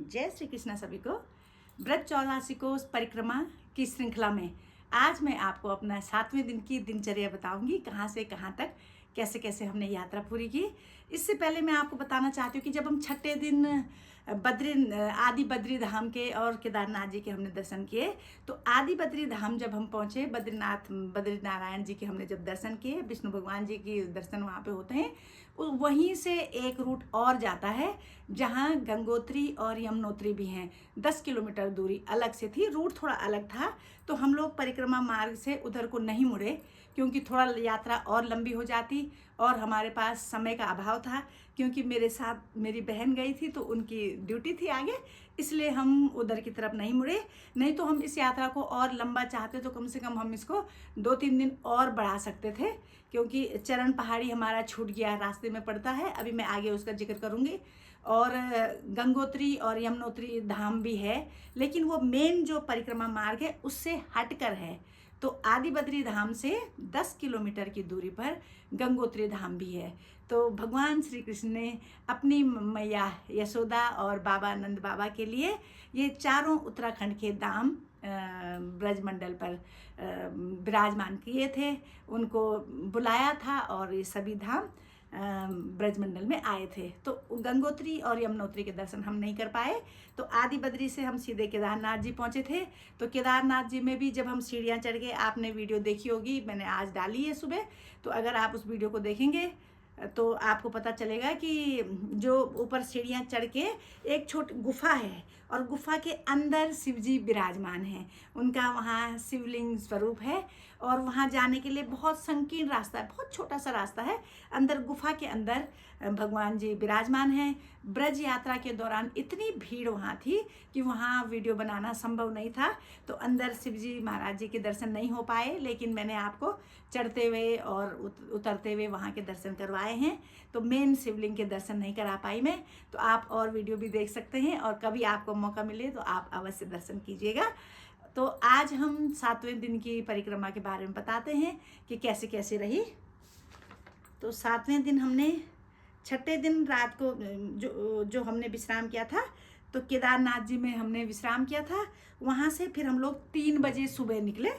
जय श्री कृष्ण सभी को। व्रत 84 कोस परिक्रमा की श्रृंखला में आज मैं आपको अपना 7वें दिन की दिनचर्या बताऊंगी, कहाँ से कहाँ तक कैसे कैसे हमने यात्रा पूरी की। इससे पहले मैं आपको बताना चाहती हूँ कि जब हम छठे दिन आदि बद्री धाम के और केदारनाथ जी के हमने दर्शन किए, तो आदि बद्री धाम जब हम पहुँचे, बद्रीनारायण जी के हमने जब दर्शन किए, विष्णु भगवान जी की दर्शन वहाँ पे होते हैं, वहीं से एक रूट और जाता है जहाँ गंगोत्री और यमुनोत्री भी हैं। 10 किलोमीटर दूरी अलग से थी, रूट थोड़ा अलग था, तो हम लोग परिक्रमा मार्ग से उधर को नहीं मुड़े क्योंकि थोड़ा यात्रा और लंबी हो जाती और हमारे पास समय का अभाव था। क्योंकि मेरे साथ मेरी बहन गई थी तो उनकी ड्यूटी थी आगे, इसलिए हम उधर की तरफ नहीं मुड़े। नहीं तो हम इस यात्रा को और लंबा चाहते तो कम से कम हम इसको 2-3 दिन और बढ़ा सकते थे, क्योंकि चरण पहाड़ी हमारा छूट गया, रास्ते में पड़ता है, अभी मैं आगे उसका जिक्र करूँगी। और गंगोत्री और यमुनोत्री धाम भी है, लेकिन वो मेन जो परिक्रमा मार्ग है उससे हटकर है। तो आदि बद्री धाम से 10 किलोमीटर की दूरी पर गंगोत्री धाम भी है। तो भगवान श्री कृष्ण ने अपनी मैया यशोदा और बाबा नंद बाबा के लिए ये चारों उत्तराखंड के धाम ब्रजमंडल पर विराजमान किए थे, उनको बुलाया था और ये सभी धाम ब्रजमंडल में आए थे। तो गंगोत्री और यमुनोत्री के दर्शन हम नहीं कर पाए, तो आदि बद्री से हम सीधे केदारनाथ जी पहुंचे थे। तो केदारनाथ जी में भी जब हम सीढ़ियां चढ़ गए, आपने वीडियो देखी होगी, मैंने आज डाली है सुबह, तो अगर आप उस वीडियो को देखेंगे तो आपको पता चलेगा कि जो ऊपर सीढ़ियाँ चढ़ के एक छोटी गुफा है और गुफा के अंदर शिव जी विराजमान हैं, उनका वहाँ शिवलिंग स्वरूप है। और वहाँ जाने के लिए बहुत संकीर्ण रास्ता है, बहुत छोटा सा रास्ता है, अंदर गुफा के अंदर भगवान जी विराजमान हैं। ब्रज यात्रा के दौरान इतनी भीड़ वहाँ थी कि वहाँ वीडियो बनाना संभव नहीं था, तो अंदर शिव जी महाराज जी के दर्शन नहीं हो पाए, लेकिन मैंने आपको चढ़ते हुए और उतरते हुए वहाँ के दर्शन करवाए हैं। तो मेन शिवलिंग के दर्शन नहीं करा पाई मैं, तो आप और वीडियो भी देख सकते हैं, और कभी आपको मौका मिले तो आप अवश्य दर्शन कीजिएगा। तो आज हम 7वें दिन की परिक्रमा के बारे में बताते हैं कि कैसे कैसे रही। तो 7वें दिन हमने छठे दिन रात को जो हमने विश्राम किया था, तो केदारनाथ जी में हमने विश्राम किया था। वहाँ से फिर हम लोग 3 बजे सुबह निकले।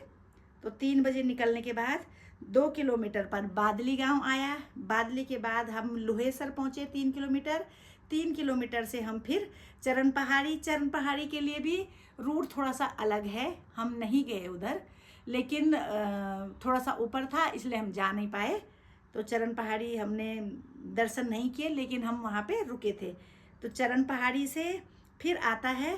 तो 3 बजे निकलने के बाद 2 किलोमीटर पर बादली गांव आया। बादली के बाद हम लुहेसर पहुँचे 3 किलोमीटर। 3 किलोमीटर से हम फिर चरण पहाड़ी के लिए भी रूट थोड़ा सा अलग है, हम नहीं गए उधर, लेकिन थोड़ा सा ऊपर था इसलिए हम जा नहीं पाए। तो चरण पहाड़ी हमने दर्शन नहीं किए, लेकिन हम वहाँ पे रुके थे। तो चरण पहाड़ी से फिर आता है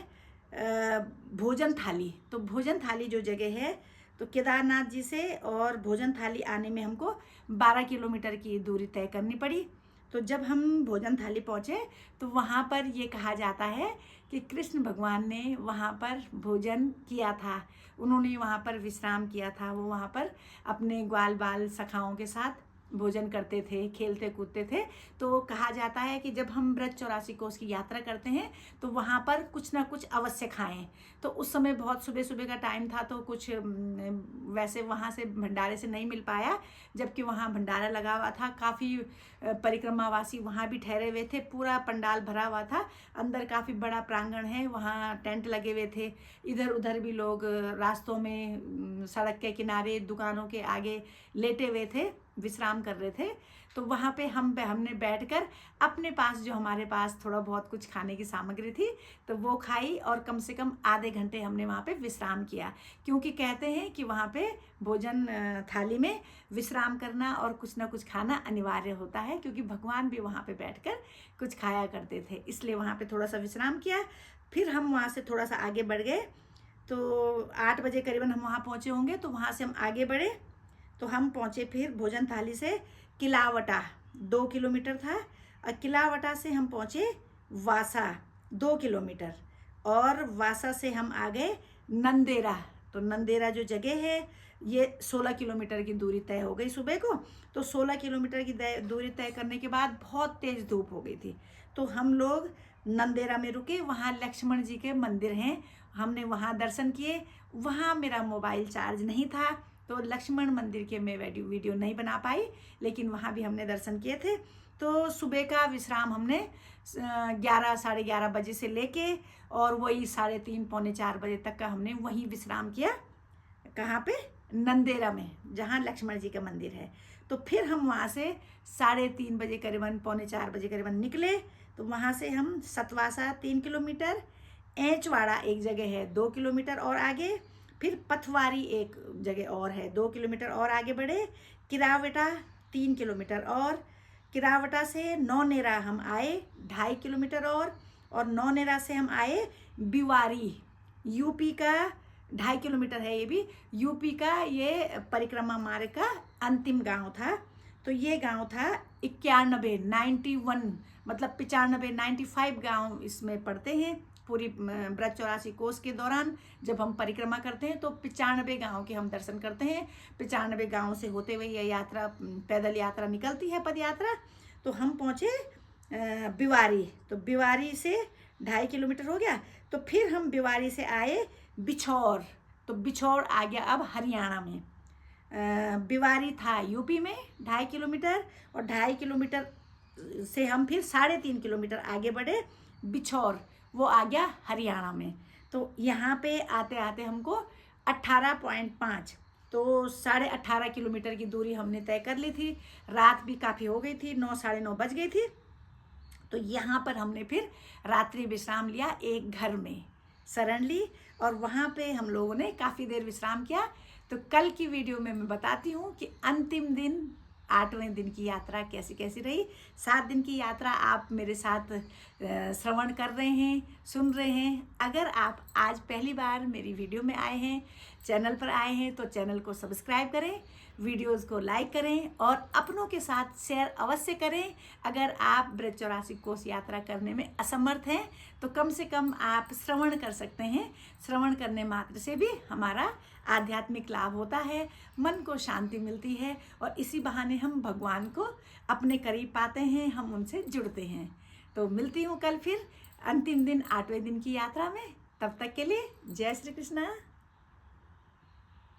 भोजन थाली। तो भोजन थाली जो जगह है, तो केदारनाथ जी से और भोजन थाली आने में हमको 12 किलोमीटर की दूरी तय करनी पड़ी। तो जब हम भोजन थाली पहुँचे तो वहाँ पर ये कहा जाता है कि कृष्ण भगवान ने वहाँ पर भोजन किया था, उन्होंने वहाँ पर विश्राम किया था, वो वहाँ पर अपने ग्वाल बाल सखाओं के साथ भोजन करते थे, खेलते कूदते थे। तो कहा जाता है कि जब हम व्रत 84 कोस की यात्रा करते हैं तो वहाँ पर कुछ ना कुछ अवश्य खाएं। तो उस समय बहुत सुबह सुबह का टाइम था, तो कुछ वैसे वहाँ से भंडारे से नहीं मिल पाया, जबकि वहाँ भंडारा लगा हुआ था। काफ़ी परिक्रमावासी वहाँ भी ठहरे हुए थे, पूरा पंडाल भरा हुआ था, अंदर काफ़ी बड़ा प्रांगण है, वहाँ टेंट लगे हुए थे। इधर उधर भी लोग रास्तों में, सड़क के किनारे, दुकानों के आगे लेटे हुए थे, विश्राम कर रहे थे। तो वहाँ पे हमने बैठकर अपने पास जो हमारे पास थोड़ा बहुत कुछ खाने की सामग्री थी तो वो खाई, और कम से कम आधे घंटे हमने वहाँ पे विश्राम किया, क्योंकि कहते हैं कि वहाँ पे भोजन थाली में विश्राम करना और कुछ ना कुछ खाना अनिवार्य होता है, क्योंकि भगवान भी वहाँ पे बैठकर कुछ खाया करते थे, इसलिए वहाँ पे थोड़ा सा विश्राम किया। फिर हम वहाँ से थोड़ा सा आगे बढ़ गए, तो 8 बजे करीबन हम वहाँ पहुँचे होंगे। तो वहाँ से हम आगे बढ़े, तो हम पहुँचे फिर भोजन थाली से किलावटा, 2 किलोमीटर था, और किलावटा से हम पहुँचे वासा 2 किलोमीटर, और वासा से हम आ गए नंदेरा। तो नंदेरा जो जगह है, ये 16 किलोमीटर की दूरी तय हो गई सुबह को। तो 16 किलोमीटर की दूरी तय करने के बाद बहुत तेज़ धूप हो गई थी, तो हम लोग नंदेरा में रुके। वहाँ लक्ष्मण जी के मंदिर हैं, हमने वहाँ दर्शन किए। वहाँ मेरा मोबाइल चार्ज नहीं था, तो लक्ष्मण मंदिर के मैं वीडियो नहीं बना पाई, लेकिन वहाँ भी हमने दर्शन किए थे। तो सुबह का विश्राम हमने 11 साढ़े 11 बजे से लेके और वही 3:30 पौने 4 बजे तक का हमने वहीं विश्राम किया। कहाँ पे? नंदेरा में, जहाँ लक्ष्मण जी का मंदिर है। तो फिर हम वहाँ से 3:30 बजे करीबन पौने 4 बजे करीबन निकले। तो वहाँ से हम सतवासा 3 किलोमीटर, एंचवाड़ा एक जगह है 2 किलोमीटर और आगे, फिर पथवारी एक जगह और है 2 किलोमीटर और आगे बढ़े, किरावटा 3 किलोमीटर और किरावटा से नौनेरा हम आए 2.5 किलोमीटर और नौनेरा से हम आए बिवारी, यूपी का 2.5 किलोमीटर है, ये भी यूपी का ये परिक्रमा मार्ग का अंतिम गांव था। तो ये गांव था 91 मतलब 95 गांव इसमें पड़ते हैं। पूरी ब्रज 84 कोस के दौरान जब हम परिक्रमा करते हैं तो 95 गांव के हम दर्शन करते हैं। 95 गांव से होते हुए यह यात्रा, पैदल यात्रा निकलती है, पद यात्रा। तो हम पहुँचे बिवारी। तो बिवारी से 2.5 किलोमीटर हो गया। तो फिर हम बिवारी से आए बिछौर। तो बिछौर आ गया अब हरियाणा में। बिवारी था यूपी में 2.5 किलोमीटर और 2.5 किलोमीटर से हम फिर 3.5 किलोमीटर आगे बढ़े बिछौर, वो आ गया हरियाणा में। तो यहाँ पे आते आते हमको 18.5 तो 18.5 किलोमीटर की दूरी हमने तय कर ली थी। रात भी काफ़ी हो गई थी, 9 साढ़े 9 बज गई थी। तो यहाँ पर हमने फिर रात्रि विश्राम लिया, एक घर में शरण ली और वहाँ पे हम लोगों ने काफ़ी देर विश्राम किया। तो कल की वीडियो में मैं बताती हूँ कि अंतिम दिन 8वें दिन की यात्रा कैसी कैसी रही। 7 दिन की यात्रा आप मेरे साथ श्रवण कर रहे हैं, सुन रहे हैं। अगर आप आज पहली बार मेरी वीडियो में आए हैं, चैनल पर आए हैं, तो चैनल को सब्सक्राइब करें, वीडियोस को लाइक करें और अपनों के साथ शेयर अवश्य करें। अगर आप ब्रज 84 कोस यात्रा करने में असमर्थ हैं तो कम से कम आप श्रवण कर सकते हैं। श्रवण करने मात्र से भी हमारा आध्यात्मिक लाभ होता है, मन को शांति मिलती है और इसी बहाने हम भगवान को अपने करीब पाते हैं, हम उनसे जुड़ते हैं। तो मिलती हूँ कल फिर अंतिम दिन 8वें दिन की यात्रा में। तब तक के लिए जय श्री कृष्णा।